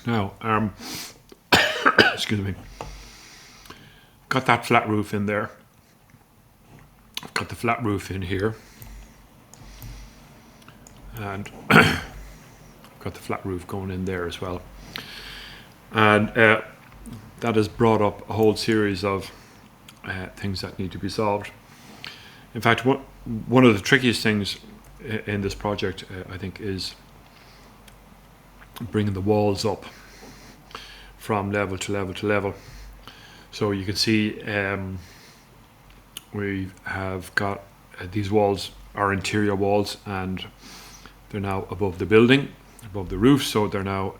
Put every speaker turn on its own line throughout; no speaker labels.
Now, excuse me, got that flat roof in there. I've got the flat roof in here, and got the flat roof going in there as well. And that has brought up a whole series of things that need to be solved. In fact, one of the trickiest things in this project, I think, is bringing the walls up from level to level to level. So you can see we have got these walls are interior walls, and they're now above the building, above the roof, so they're now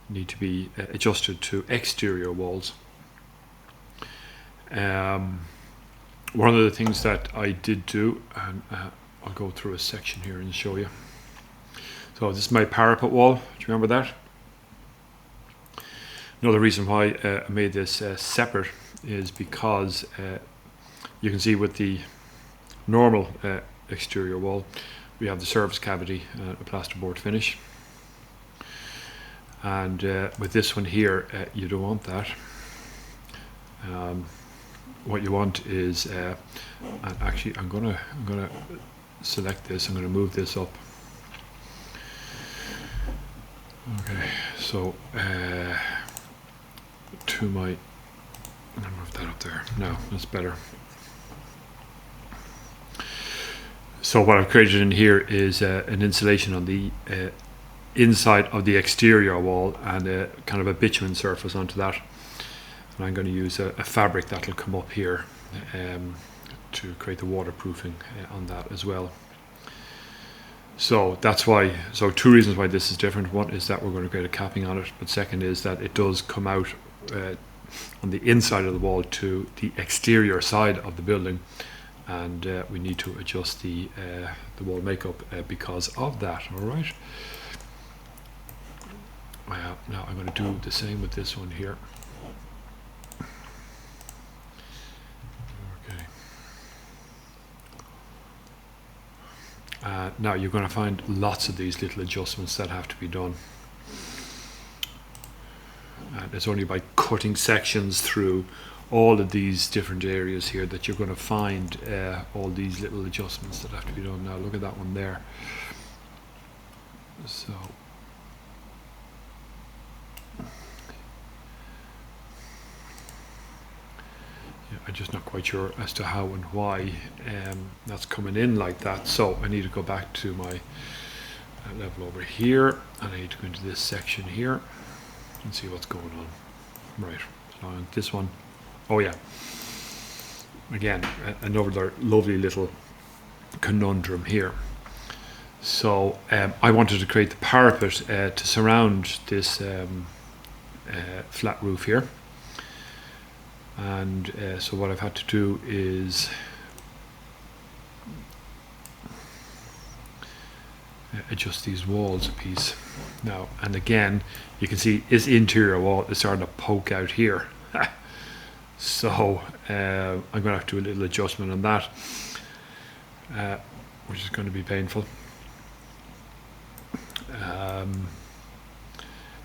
need to be adjusted to exterior walls. One of the things that I did do, and I'll go through a section here and show you. So this is my parapet wall. Do you remember that? Another reason why I made this separate is because you can see with the normal exterior wall, we have the surface cavity, a plasterboard finish. And with this one here, you don't want that. What you want is, and actually I'm gonna select this. I'm gonna move this up. Okay, so to my, I'm gonna move that up there. No, that's better. So what I've created in here is an insulation on the inside of the exterior wall, and kind of a bitumen surface onto that. And I'm going to use a fabric that will come up here to create the waterproofing on that as well. So that's why, so two reasons why this is different. One is that we're going to create a capping on it, but second is that it does come out on the inside of the wall to the exterior side of the building, and we need to adjust the wall makeup because of that. All right. Now I'm going to do the same with this one here. Okay. Now you're going to find lots of these little adjustments that have to be done. And it's only by cutting sections through all of these different areas here that you're going to find all these little adjustments that have to be done. Now look at that one there. So I'm just not quite sure as to how and why that's coming in like that. So I need to go back to my level over here, and I need to go into this section here and see what's going on. Right, so on this one, oh yeah, again, another lovely little conundrum here. So I wanted to create the parapet to surround this flat roof here. And so what I've had to do is adjust these walls a piece. Now, and again, you can see this interior wall is starting to poke out here. So I'm going to have to do a little adjustment on that, which is going to be painful.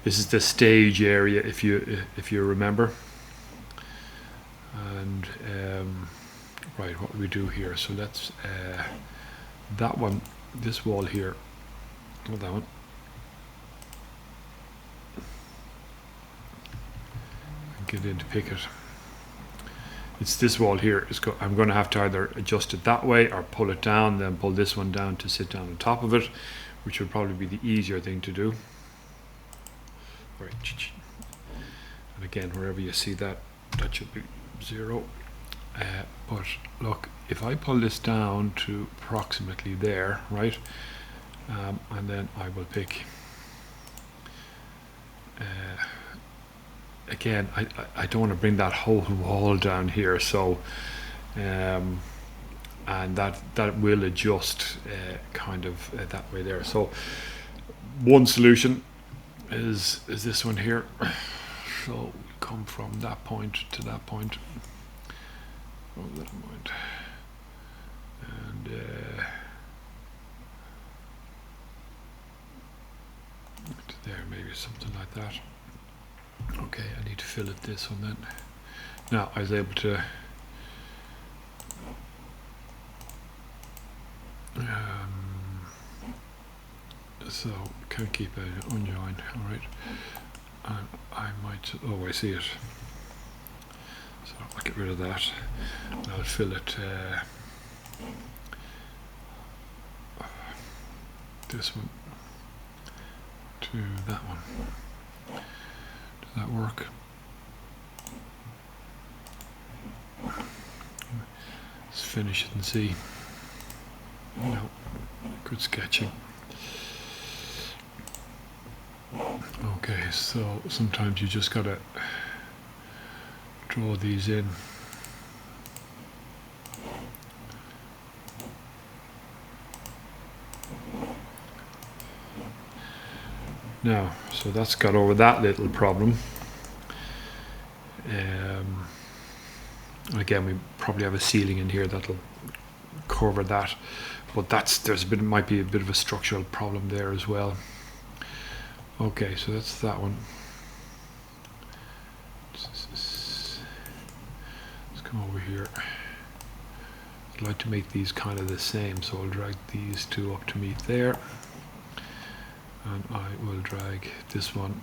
This is the stage area, if you remember. And right, what do we do here? So let's that one, this wall here, not that one. Get in to pick it. It's this wall here. I'm going to have to either adjust it that way or pull it down, then pull this one down to sit down on top of it, which would probably be the easier thing to do. Right. And again, wherever you see that, that should be 0. But look, if I pull this down to approximately there, right, and then I will pick again, I don't want to bring that whole wall down here, so and that will adjust kind of that way there. So one solution is this one here. So come from that point to that point, and to there, maybe something like that. Okay, I need to fill it this one then. Now I was able to so can't keep it unjoined. All right, and I might. Oh, I see it. So I'll get rid of that. And I'll fill it. This one to that one. Does that work? Let's finish it and see. No, good sketching. Okay, so sometimes you just gotta draw these in. Now, so that's got over that little problem. Again, we probably have a ceiling in here that'll cover that, but might be a bit of a structural problem there as well. Okay, so that's that one. Let's come over here. I'd like to make these kind of the same, so I'll drag these two up to meet there. And I will drag this one,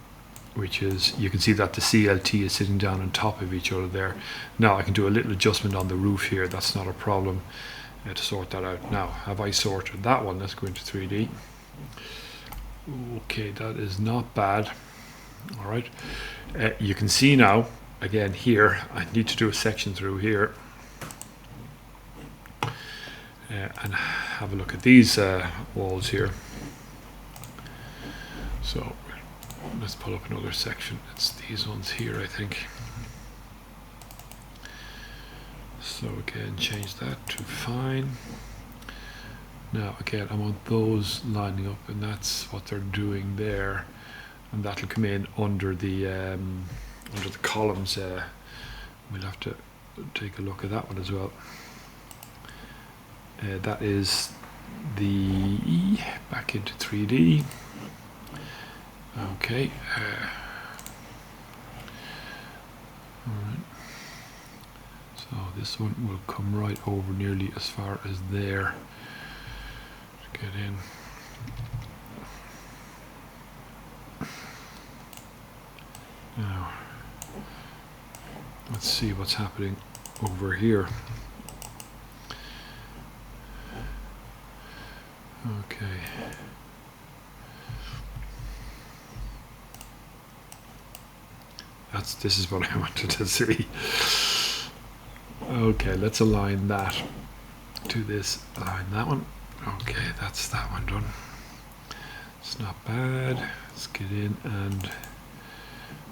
which is, you can see that the CLT is sitting down on top of each other there. Now I can do a little adjustment on the roof here, that's not a problem to sort that out. Now, have I sorted that one? Let's go into 3D. Okay, that is not bad. All right, you can see now, again here, I need to do a section through here. And have a look at these walls here. So let's pull up another section. It's these ones here, I think. So again, change that to fine. Now again, I want those lining up, and that's what they're doing there, and that'll come in under the columns. We'll have to take a look at that one as well. That is the back into 3D. Okay. Alright. So this one will come right over nearly as far as there. Let's get in. Now, let's see what's happening over here. Okay. This is what I wanted to see. Okay, let's align that to this. Align that one. Okay, that's that one done. It's not bad. Let's get in and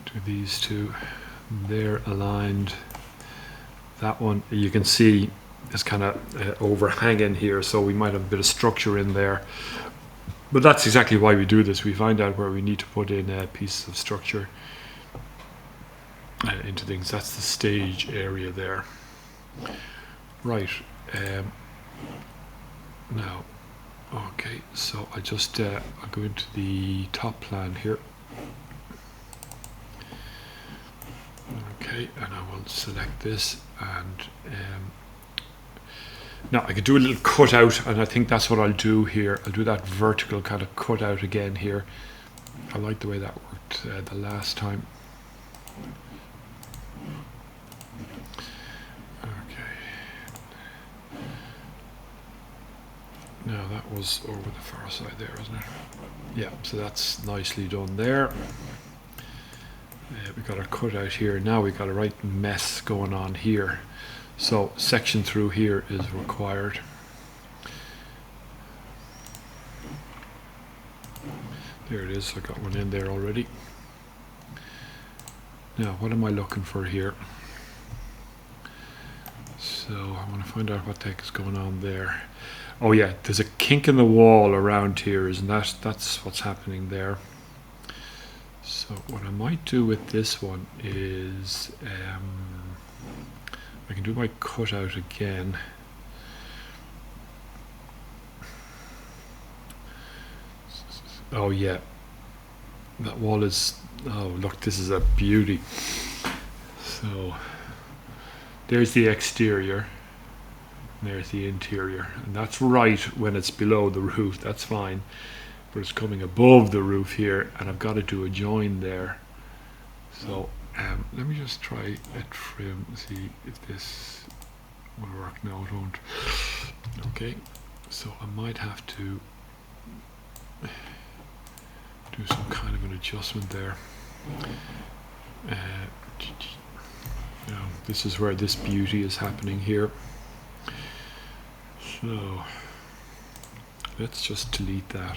do these two. They're aligned. That one, you can see, is kind of overhanging here, so we might have a bit of structure in there. But that's exactly why we do this. We find out where we need to put in pieces of structure into things. That's the stage area there. Right. Now, okay, so I just I'll go into the top plan here. Okay, and I will select this, and now I can do a little cutout, and I think that's what I'll do here. I'll do that vertical kind of cutout again here. I like the way that worked the last time. Now that was over the far side there, wasn't it? Yeah, so that's nicely done there. We've got our cutout here. Now we've got a right mess going on here. So section through here is required. There it is, I got one in there already. Now what am I looking for here? So I want to find out what the heck is going on there. Oh yeah, there's a kink in the wall around here, isn't that? That's what's happening there. So what I might do with this one is I can do my cutout again. Oh yeah, that wall is, oh look, this is a beauty. So there's the exterior, there's the interior, and that's right when it's below the roof, that's fine, but it's coming above the roof here, and I've got to do a join there. So let me just try a trim, see if this will work. No, it won't. Okay, so I might have to do some kind of an adjustment there. Now, this is where this beauty is happening here. So let's just delete that.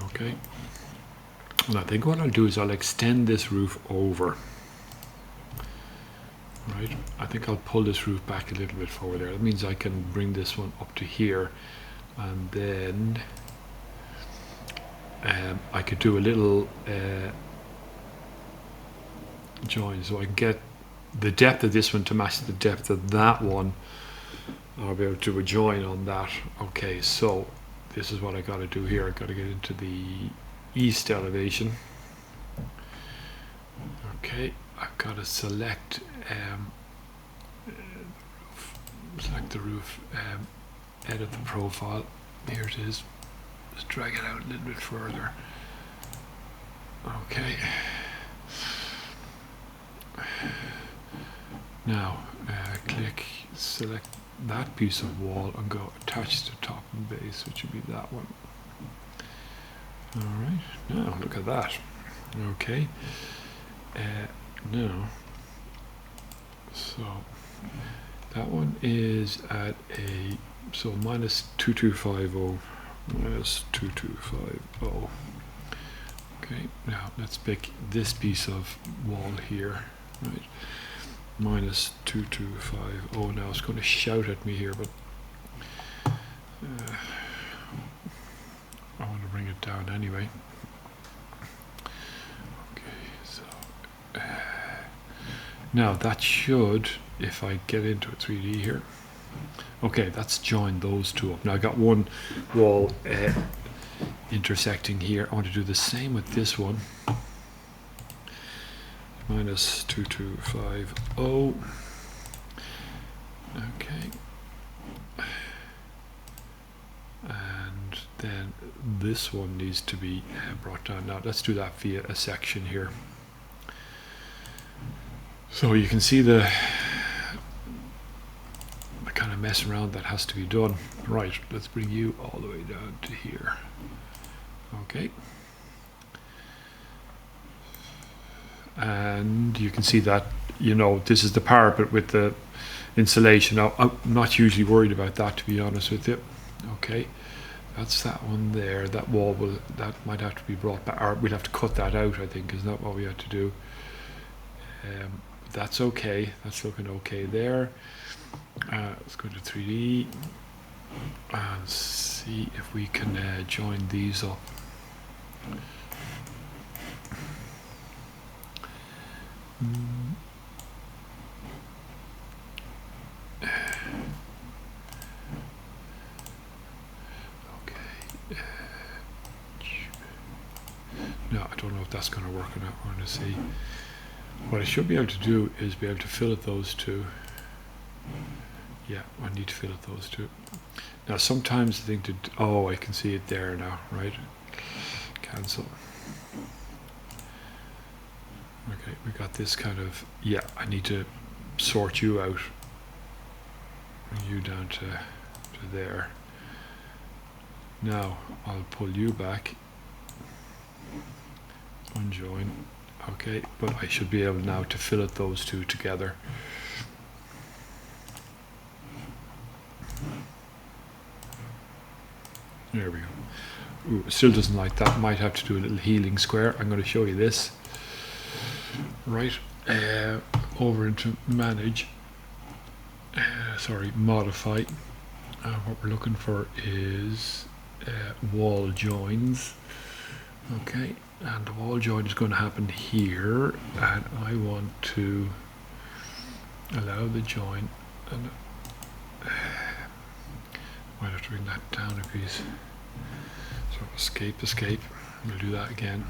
Okay. And I think what I'll do is I'll extend this roof over. Right. I think I'll pull this roof back a little bit forward there. That means I can bring this one up to here, and then I could do a little join, so I can get the depth of this one to match the depth of that one. I'll be able to do a join on that. Okay, so this is what I got to do here. I got to get into the east elevation. Okay, I've got to select the roof, edit the profile. Here it is. Just drag it out a little bit further. Okay. Now click, select that piece of wall and go attach to top and base, which would be that one. Alright, now look at that. Okay. Now, so that one is at a, so minus 2250, minus 2250. Okay, now let's pick this piece of wall here, right? Minus 2250. Now it's going to shout at me here, but I want to bring it down anyway. Okay, so now that should, if I get into a 3D here, okay, that's joined those two up. Now I got one wall intersecting here. I want to do the same with this one. Minus 2250. Okay. And then this one needs to be brought down. Now let's do that via a section here. So you can see the kind of mess around that has to be done. Right, let's bring you all the way down to here. Okay. And you can see that, you know, this is the parapet with the insulation. Now, I'm not usually worried about that, to be honest with you. Okay, that's that one there. That wall will, that might have to be brought back, or we'll have to cut that out, I think. Is that what we have to do? That's okay. That's looking okay there. Let's go to 3D and see if we can join these up. Okay. No, I don't know if that's going to work or not. We're going to see. What I should be able to do is be able to fillet those two. Yeah, I need to fillet those two. Now, sometimes the thing to, oh, I can see it there now, right? Cancel. Okay, we got this kind of, yeah, I need to sort you out. Bring you down to there. Now, I'll pull you back. Unjoin. Okay, but I should be able now to fillet those two together. There we go. Ooh, it still doesn't like that. Might have to do a little healing square. I'm going to show you this. Right, over into manage. Sorry, modify. What we're looking for is wall joins. Okay, and the wall join is going to happen here, and I want to allow the join, and might have to bring that down a piece. So escape. We'll do that again.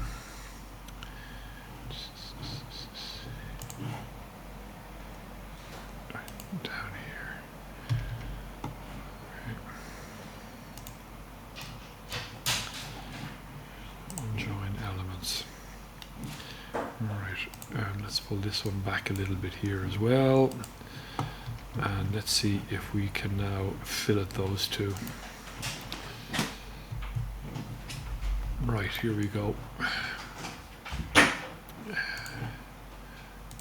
Down here. Okay. Join elements. Right, let's pull this one back a little bit here as well. And let's see if we can now fillet those two. Right, here we go.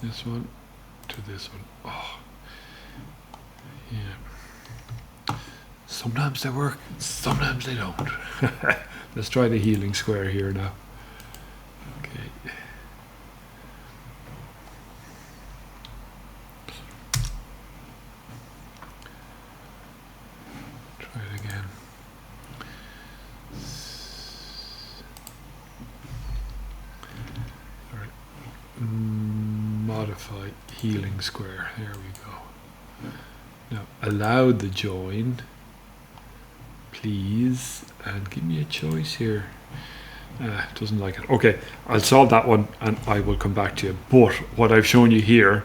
This one to this one. Oh, yeah. Sometimes they work, sometimes they don't. Let's try the healing square here now. Okay. Try it again. All right. Modify healing square. There we go. Now allow the join, please, and give me a choice here. Doesn't like it. Okay, I'll solve that one and I will come back to you. But what I've shown you here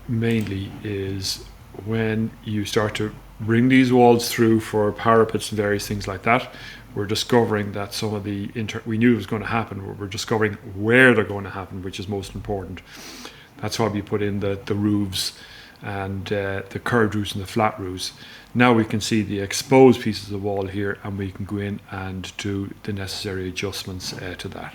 mainly is when you start to bring these walls through for parapets and various things like that, we're discovering that some of the we knew it was going to happen. We're discovering where they're going to happen, which is most important. That's why we put in the roofs and the curved roofs and the flat roofs. Now we can see the exposed pieces of wall here, and we can go in and do the necessary adjustments to that.